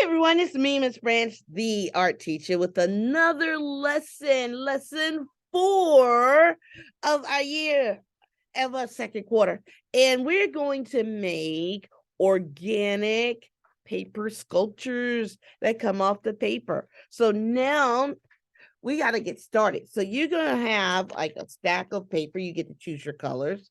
Everyone, it's me, Miss Branch, the art teacher, with another lesson 4 of our year of our second quarter. And we're going to make organic paper sculptures that come off the paper. So now we got to get started. So you're going to have like a stack of paper. You get to choose your colors.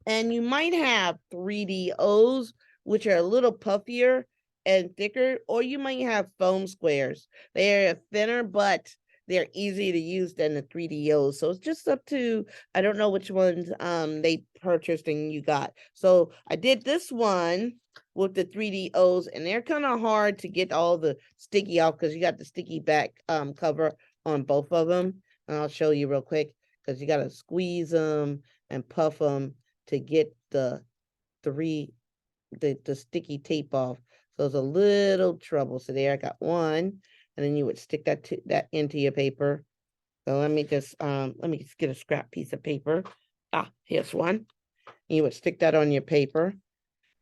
And you might have 3D O's, which are a little puffier and thicker, or you might have foam squares. They're thinner, but they're easy to use than the 3D O's. So it's just up to, I don't know which ones they purchased and you got. So I did this one with the 3D O's, and they're kind of hard to get all the sticky off because you got the sticky back cover on both of them. And I'll show you real quick because you got to squeeze them and puff them to get the sticky tape off. So it's a little trouble. So there I got one, and then you would stick that into your paper. So let me just get a scrap piece of paper. Here's one. You would stick that on your paper,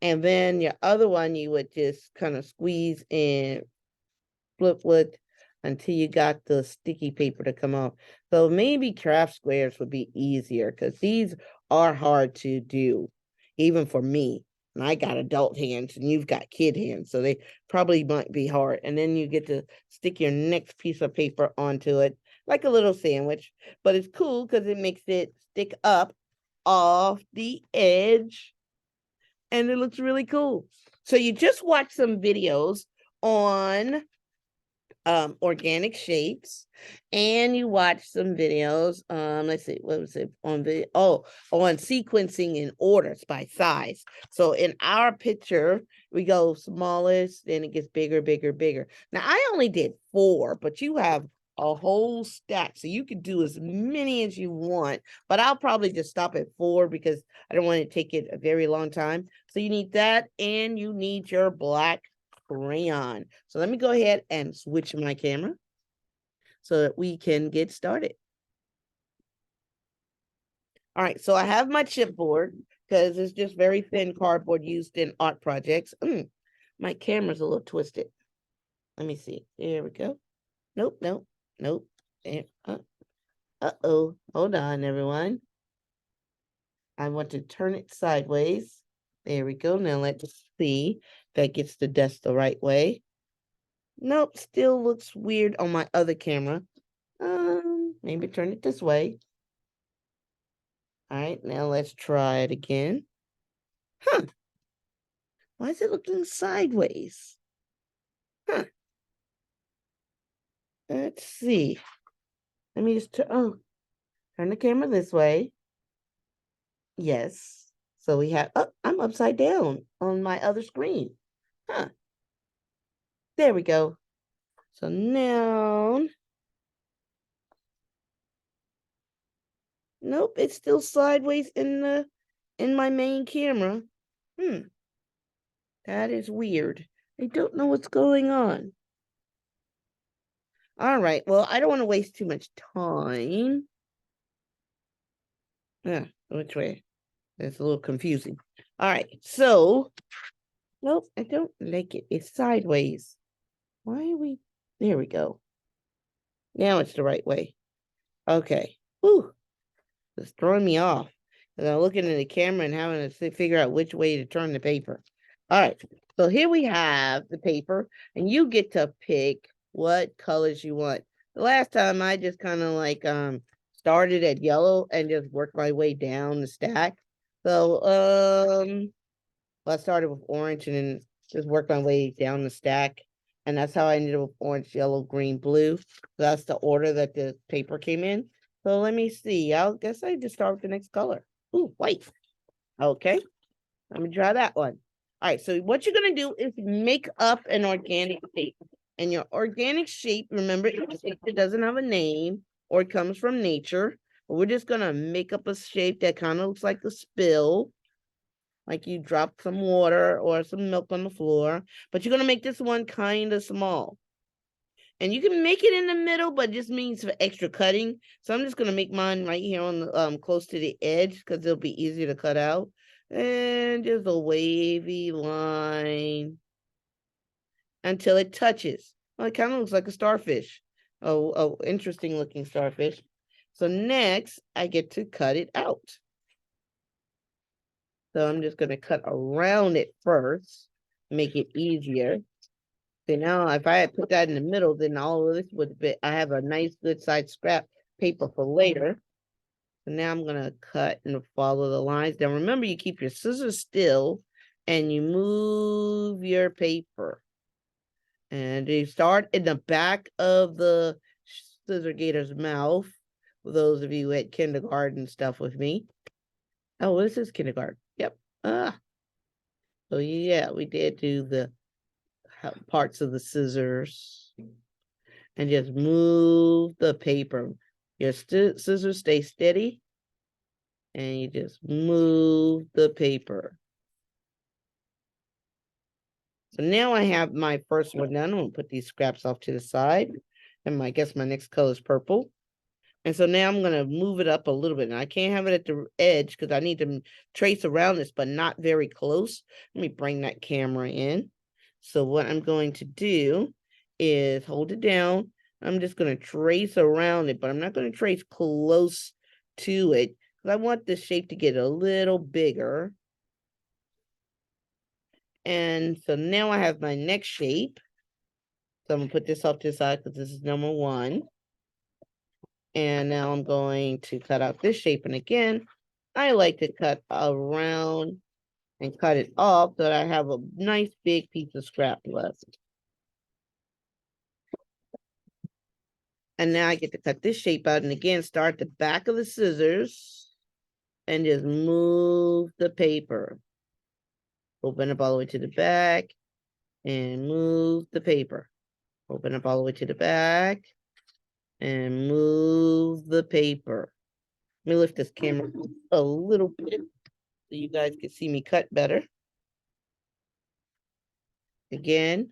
and then your other one you would just kind of squeeze and flip until you got the sticky paper to come off. So maybe craft squares would be easier because these are hard to do, even for me. And I got adult hands and you've got kid hands, so they probably might be hard. And then you get to stick your next piece of paper onto it like a little sandwich, but it's cool because it makes it stick up off the edge and it looks really cool. So you just watch some videos on organic shapes, and you watch some videos, let's see, what was it on video? On sequencing in orders by size. So in our picture we go smallest, then it gets bigger. Now I only did 4, but you have a whole stack, so you can do as many as you want, but I'll probably just stop at 4 because I don't want to take it a very long time. So you need that, and you need your black crayon. So let me go ahead and switch my camera so that we can get started. All right, so I have my chipboard because it's just very thin cardboard used in art projects. My camera's a little twisted. Let me see. There we go. Nope. There. Uh-oh. Hold on, everyone. I want to turn it sideways. There we go. Now let's see if that gets the desk the right way. Nope, still looks weird on my other camera. Maybe turn it this way. All right, now let's try it again. Why is it looking sideways? Let's see. Let me just turn the camera this way. Yes. So we have, I'm upside down on my other screen. There we go. So now, nope, it's still sideways in my main camera. That is weird. I don't know what's going on. All right, well, I don't want to waste too much time. Which way? It's a little confusing. All right, so, nope, I don't like it. It's sideways. Why are we, there we go. Now it's the right way. Okay. Whew. It's throwing me off. Because I'm looking at the camera and having to figure out which way to turn the paper. All right. So here we have the paper, and you get to pick what colors you want. The last time I just kind of like started at yellow and just worked my way down the stack. So well, I started with orange and then just worked my way down the stack. And that's how I ended up with orange, yellow, green, blue. So that's the order that the paper came in. So let me see. I guess I just start with the next color. Ooh, white. Okay. Let me try that one. All right. So what you're going to do is make up an organic shape. And your organic shape, remember, it doesn't have a name or it comes from nature. But we're just going to make up a shape that kind of looks like a spill. Like you dropped some water or some milk on the floor. But you're going to make this one kind of small. And you can make it in the middle, but it just means for extra cutting. So I'm just going to make mine right here on the close to the edge because it'll be easier to cut out. And just a wavy line. until it touches. Well, it kind of looks like a starfish. Oh, interesting looking starfish. So next, I get to cut it out. So I'm just going to cut around it first, make it easier. So now if I had put that in the middle, then all of this would be, I have a nice good size scrap paper for later. So now I'm going to cut and follow the lines. Now remember, you keep your scissors still and you move your paper. And you start in the back of the scissor gator's mouth. For those of you who had kindergarten stuff with me. Oh, this is kindergarten. Yep. So yeah, we did do the parts of the scissors. And just move the paper. Your scissors stay steady. And you just move the paper. So now I have my first one done. I'm gonna put these scraps off to the side. And I guess my next color is purple. And so now I'm gonna move it up a little bit. Now I can't have it at the edge because I need to trace around this, but not very close. Let me bring that camera in. So what I'm going to do is hold it down. I'm just gonna trace around it, but I'm not gonna trace close to it because I want this shape to get a little bigger. And so now I have my next shape. So I'm gonna put this off to the side because this is number 1. And now I'm going to cut out this shape. And again, I like to cut around and cut it off so that I have a nice big piece of scrap left. And now I get to cut this shape out. And again, start the back of the scissors and just move the paper. Open up all the way to the back and move the paper. Open up all the way to the back and move the paper. Let me lift this camera a little bit so you guys can see me cut better. Again,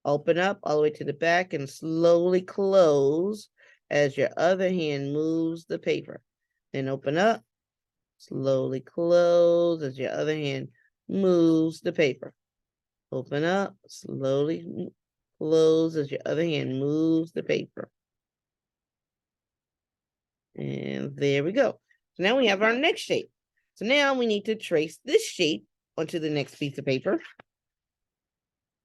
open up all the way to the back and slowly close as your other hand moves the paper. Then open up, slowly close as your other hand moves the paper. Open up, slowly close as your other hand moves the paper. And there we go. So now we have our next shape. So now we need to trace this shape onto the next piece of paper.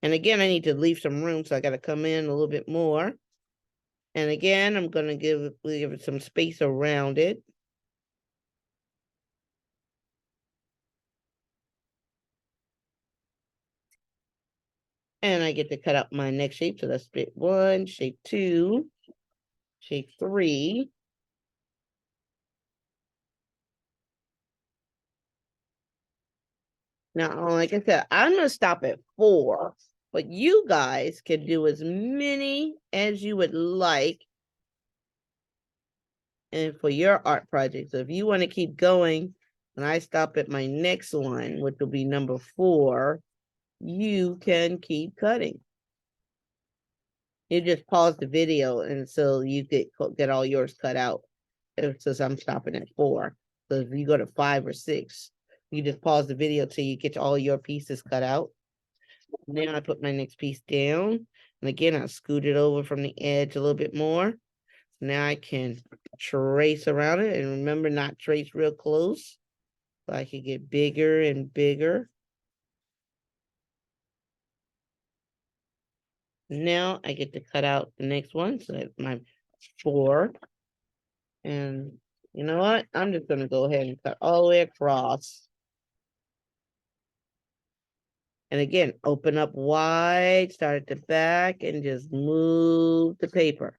And again, I need to leave some room, so I got to come in a little bit more. And again, I'm going to give it some space around it. And I get to cut out my next shape. So that's shape 1, shape 2, shape 3. Now, like I said, I'm going to stop at 4. But you guys can do as many as you would like. And for your art project. So if you want to keep going, when I stop at my next one, which will be number 4, you can keep cutting. You just pause the video and so you get all yours cut out. Since I'm stopping at 4. So if you go to 5 or 6, you just pause the video till you get all your pieces cut out. Then I put my next piece down. And again, I scoot it over from the edge a little bit more. Now I can trace around it, and remember, not trace real close so I can get bigger and bigger. Now I get to cut out the next one. So that's my 4. And you know what? I'm just going to go ahead and cut all the way across. And again, open up wide, start at the back, and just move the paper.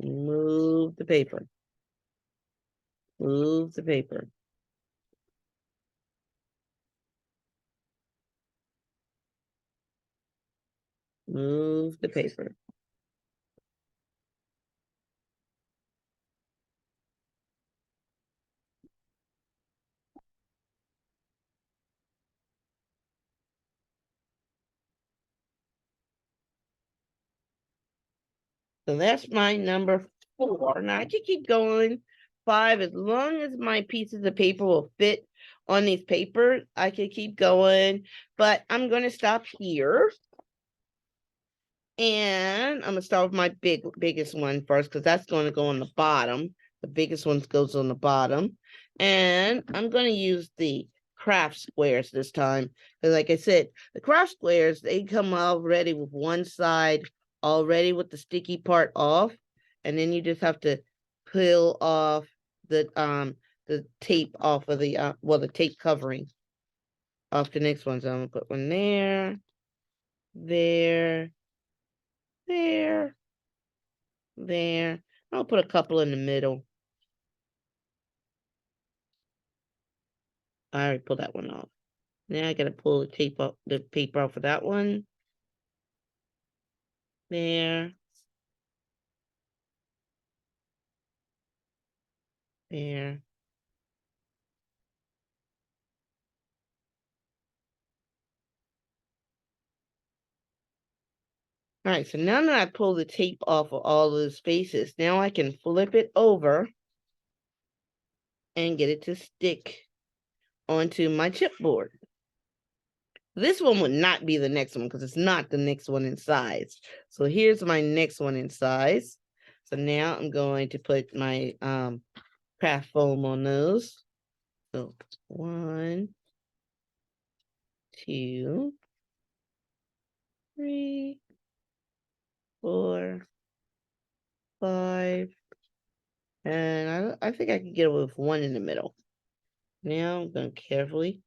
Move the paper. Move the paper. Move the paper. So that's my number 4. Now I can keep going. 5, as long as my pieces of paper will fit on these papers, I can keep going. But I'm going to stop here. And I'm gonna start with my biggest one first, because that's going to go on the bottom. The biggest one goes on the bottom. And I'm going to use the craft squares this time. Because like I said, the craft squares, they come already with one side already with the sticky part off. And then you just have to peel off the tape off of the the tape covering off the next one. So I'm gonna put one there, there, there. I'll put a couple in the middle. I already pulled that one off. Now I gotta pull the tape up, the paper off of that one. There. There. All right, so now that I pull the tape off of all of the spaces, now I can flip it over and get it to stick onto my chipboard. This one would not be the next one because it's not the next one in size. So here's my next one in size. So now I'm going to put my craft foam on those. So 1, 2, 3, 4, 5, and I think I can get away with one in the middle. Now I'm going to carefully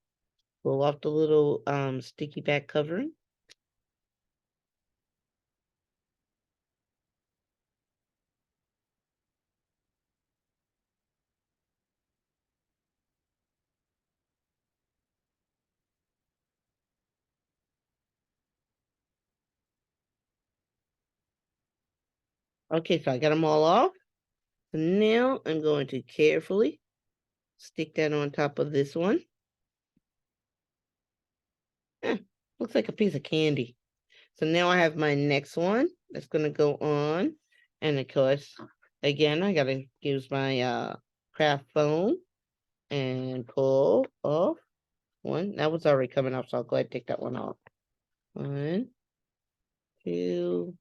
pull off the little sticky back covering. Okay, so I got them all off. So now I'm going to carefully stick that on top of this one. Looks like a piece of candy. So now I have my next one that's going to go on. And of course, again, I got to use my craft foam and pull off one. That was already coming off, so I'll go ahead and take that one off. 1, 2,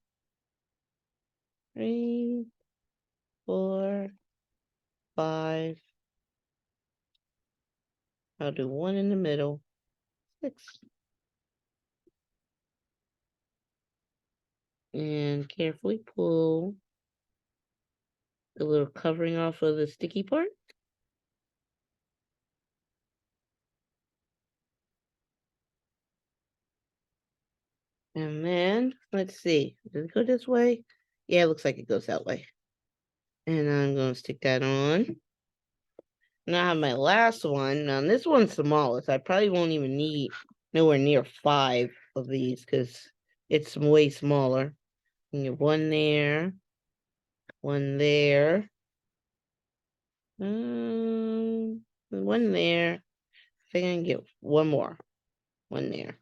3, 4, 5. I'll do one in the middle. 6. And carefully pull the little covering off of the sticky part. And then, let's see, does it go this way? Yeah, it looks like it goes that way. And I'm going to stick that on. Now I have my last one. Now this one's smallest. I probably won't even need nowhere near 5 of these because it's way smaller. You get one there, one there, one there. I think I can get one more, one there.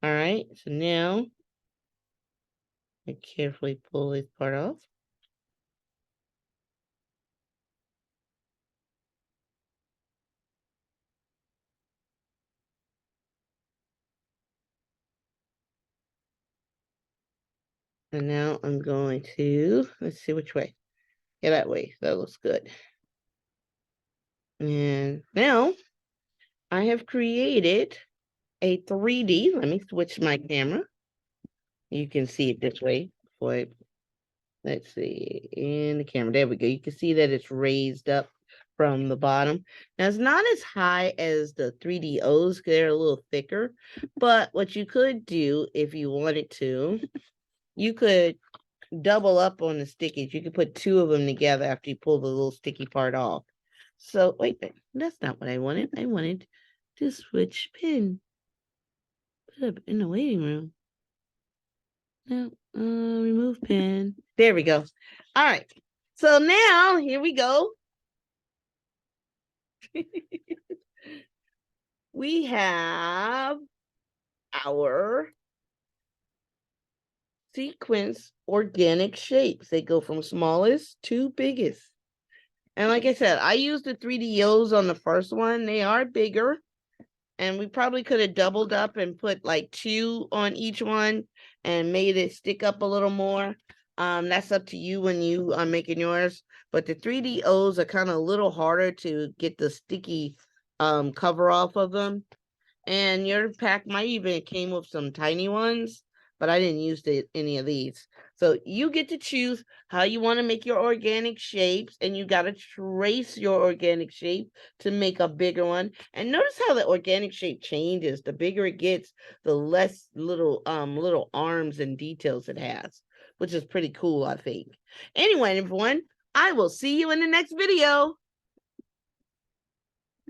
All right, so now I carefully pull this part off. And now I'm going to, let's see which way. Yeah, that way. That looks good. And now I have created a 3D. Let me switch my camera. You can see it this way. Boy, let's see. In the camera. There we go. You can see that it's raised up from the bottom. Now, it's not as high as the 3DOs. They're a little thicker. But what you could do if you wanted to, you could double up on the stickies. You could put 2 of them together after you pull the little sticky part off. So, wait, that's not what I wanted. I wanted to switch pin. Put it in the waiting room. No, remove pin. There we go. All right. So now, here we go. We have our sequence organic shapes. They go from smallest to biggest. And like I said, I used the 3DOs on the first one. They are bigger. and we probably could have doubled up and put like 2 on each one and made it stick up a little more. That's up to you when you are making yours. But the 3D O's are kind of a little harder to get the sticky cover off of them. And your pack might even came with some tiny ones, but I didn't use any of these. So you get to choose how you want to make your organic shapes, and you got to trace your organic shape to make a bigger one. And notice how the organic shape changes. The bigger it gets, the less little arms and details it has, which is pretty cool, I think. Anyway, everyone, I will see you in the next video.